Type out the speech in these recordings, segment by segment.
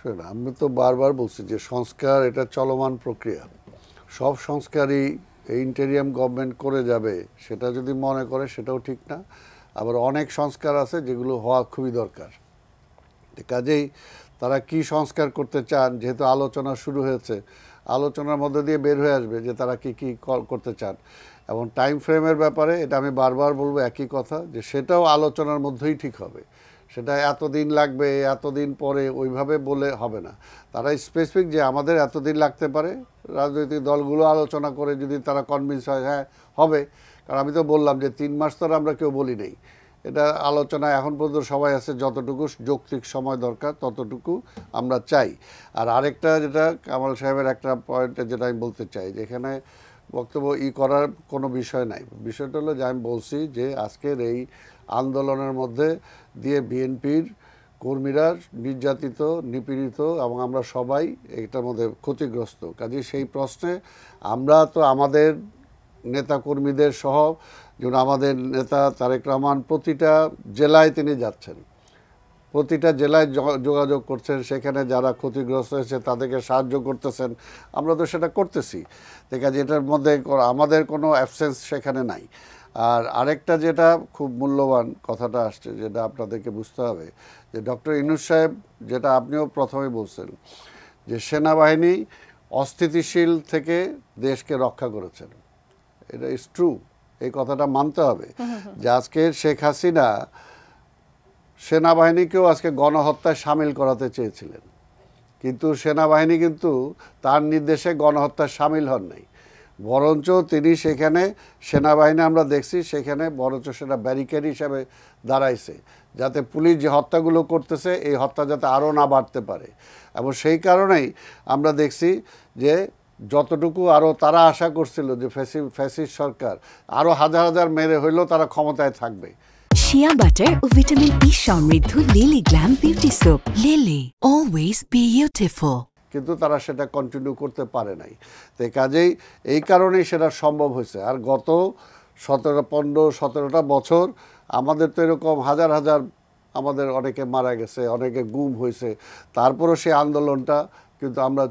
আমি তো বারবার বলছি যে সংস্কার এটা চলমান প্রক্রিয়া। সব সংস্কারই ইন্টেরিয়াম গভর্নমেন্ট করে যাবে সেটা যদি মনে করে সেটাও ঠিক না। আবার অনেক সংস্কার আছে যেগুলো হওয়া খুবই দরকার। কাজেই তারা কি সংস্কার করতে চান, যেহেতু আলোচনা শুরু হয়েছে, আলোচনার মধ্যে দিয়ে বের হয়ে আসবে যে তারা কি কি করতে চান। এবং টাইম ফ্রেমের ব্যাপারে এটা আমি বারবার বলবো একই কথা, যে সেটাও আলোচনার মধ্যেই ঠিক হবে। সেটা এতদিন লাগবে, এতদিন পরে ওইভাবে বলে হবে না। তারা স্পেসিফিক যে আমাদের এতদিন লাগতে পারে, রাজনৈতিক দলগুলো আলোচনা করে যদি তারা কনভিন্স হয় হ্যাঁ হবে। কারণ আমি তো বললাম যে 3 মাস তো আমরা কেউ বলি নেই, এটা আলোচনা এখন পর্যন্ত সবাই আছে, যতটুকু যৌক্তিক সময় দরকার ততটুকু আমরা চাই। আর আরেকটা যেটা কামাল সাহেবের একটা পয়েন্টে যেটা আমি বলতে চাই, যেখানে বক্তব্য করার কোনো বিষয় নাই। বিষয়টা হলো যে আমি বলছি যে আজকের এই আন্দোলনের মধ্যে দিয়ে বিএনপির কর্মীরা নির্যাতিত, নিপীড়িত এবং আমরা সবাই এটার মধ্যে ক্ষতিগ্রস্ত। কাজেই সেই প্রশ্নে আমরা তো আমাদের নেতা কর্মীদের সহ, যেমন আমাদের নেতা তারেক রহমান প্রতিটা জেলায় তিনি যাচ্ছেন, প্রতিটা জেলায় যোগাযোগ করছেন, সেখানে যারা ক্ষতিগ্রস্ত হয়েছে তাদেরকে সাহায্য করতেছেন। আমরা তো সেটা করতেছি। কাজে এটার মধ্যে আমাদের কোনো অ্যাবসেন্স সেখানে নাই। আর আরেকটা যেটা খুব মূল্যবান কথাটা আসছে, যেটা আপনাদেরকে বুঝতে হবে, যে ডক্টর ইউনূস সাহেব, যেটা আপনিও প্রথমে বলছেন, যে সেনাবাহিনী অস্থিতিশীল থেকে দেশকে রক্ষা করেছেন। এটা ইজ ট্রু, এই কথাটা মানতে হবে। যে আজকে শেখ হাসিনা সেনাবাহিনীকেও আজকে গণহত্যায় সামিল করাতে চেয়েছিলেন, কিন্তু সেনাবাহিনী কিন্তু তার নির্দেশে গণহত্যায় সামিল হন নাই। বরঞ্চ তিনি সেখানে, সেনাবাহিনী আমরা দেখছি সেখানে বরঞ্চ সেটা ব্যারিকেড হিসাবে দাঁড়াইছে, যাতে পুলিশ যে হত্যাগুলো করতেছে এই হত্যা যাতে আরও না বাড়তে পারে। এবং সেই কারণেই আমরা দেখছি যে যতটুকু আরও তারা আশা করছিল যে ফ্যাসিস্ট সরকার আরও হাজার হাজার মেরে হইলেও তারা ক্ষমতায় থাকবে। শিয়া বাটার ও ভিটামিন ই সমৃদ্ধ lily glam beauty soap. Lily, always beautiful. কিন্তু তারা সেটা কন্টিনিউ করতে পারে নাই। তো কাজেই এই কারণেই সেটা সম্ভব হয়েছে। আর গত 17টা বছর আমাদের তো এরকম হাজার হাজার, আমাদের অনেকে মারা গেছে, অনেকে গুম হয়েছে, তারপরও সেই আন্দোলনটা কিন্তু আমরা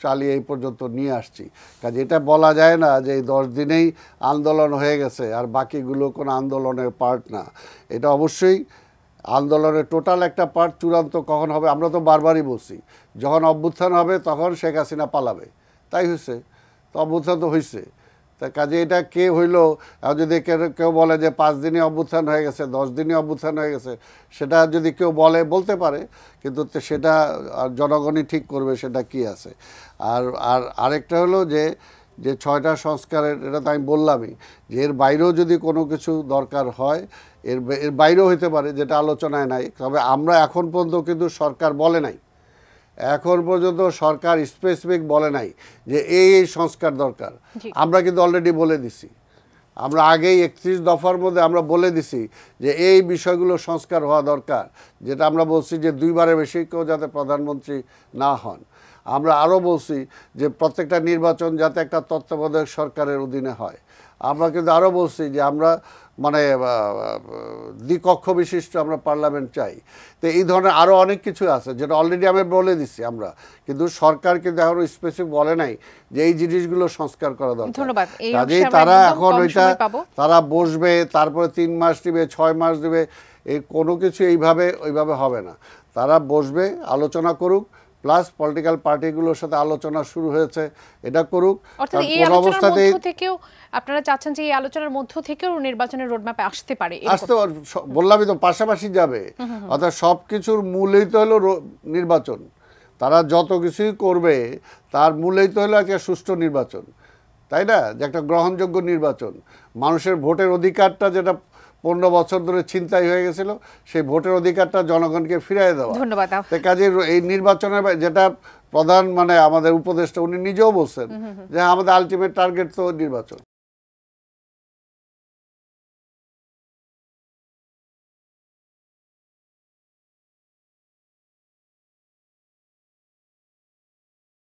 চালিয়ে এই পর্যন্ত নিয়ে আসছি। কাজে এটা বলা যায় না যে এই 10 দিনেই আন্দোলন হয়ে গেছে আর বাকিগুলো কোনো আন্দোলনের পার্ট না। এটা অবশ্যই আন্দোলনের টোটাল একটা পার্ট। চূড়ান্ত কখন হবে আমরা তো বারবারই বলছি, যখন অভ্যুত্থান হবে তখন শেখ হাসিনা পালাবে। তাই হয়েছে, তো অভ্যুত্থান তো হয়েছে। তা কাজে এটা কে হইলো, যদি কেউ বলে যে 5 দিনে অভ্যুত্থান হয়ে গেছে, 10 দিনে অভ্যুত্থান হয়ে গেছে, সেটা যদি কেউ বলতে পারে, কিন্তু সেটা জনগণই ঠিক করবে সেটা কি আছে। আর আরেকটা হলো যে 6টা সংস্কারের, এটা তো আমি বললামই, যে এর বাইরেও যদি কোনো কিছু দরকার হয়, এর বাইরেও হইতে পারে, যেটা আলোচনায় নাই। তবে আমরা এখন পর্যন্ত কিন্তু সরকার বলে নাই, এখন পর্যন্ত সরকার স্পেসিফিক বলে নাই যে এই সংস্কার দরকার। আমরা কিন্তু অলরেডি বলে দিছি, আমরা আগেই 31 দফার মধ্যে আমরা বলে দিছি যে এই বিষয়গুলো সংস্কার হওয়া দরকার। যেটা আমরা বলছি যে 2বারের বেশি কেউ যাতে প্রধানমন্ত্রী না হন। আমরা আরও বলছি যে প্রত্যেকটা নির্বাচন যাতে একটা তত্ত্বাবধায়ক সরকারের অধীনে হয়। আমরা কিন্তু আরও বলছি যে আমরা মানে দ্বিকক্ষ বিশিষ্ট আমরা পার্লামেন্ট চাই। তো এই ধরনের আরও অনেক কিছু আছে যেটা অলরেডি আমি বলে দিচ্ছি আমরা, কিন্তু সরকার কিন্তু এখনও স্পেসিফিক বলে নাই যে এই জিনিসগুলো সংস্কার করা দরকার। কাজেই তারা এখন তারা বসবে, তারপরে 3 মাস দিবে, 6 মাস দিবে, এই কোনো কিছু ওইভাবে হবে না। তারা বসবে, আলোচনা করুক, প্লাস পলিটিক্যাল পার্টিগুলোর সাথে আলোচনা শুরু হয়েছে, এটা করুক। কোন অবস্থাতেই আপনারা চাচ্ছেন যে এই আলোচনার মধ্য থেকেও নির্বাচনের রোডম্যাপে আসতে পারে, বললামই তো, পাশাপাশি যাবে। অর্থাৎ সব কিছুর মূলেই তো হলো নির্বাচন। তারা যত কিছুই করবে তার মূলেই তো হলো একটা সুষ্ঠু নির্বাচন, তাই না? যে একটা গ্রহণযোগ্য নির্বাচন, মানুষের ভোটের অধিকারটা যেটা 15 বছর ধরে ছিনতাই হয়ে গেছিল, সেই ভোটের অধিকারটা জনগণকে ফিরিয়ে দেওয়া। ধন্যবাদ। কাজে এই নির্বাচনের যেটা প্রধান আমাদের উপদেষ্টা উনি নিজেও বলছেন যে আমাদের আলটিমেট টার্গেট তো নির্বাচন।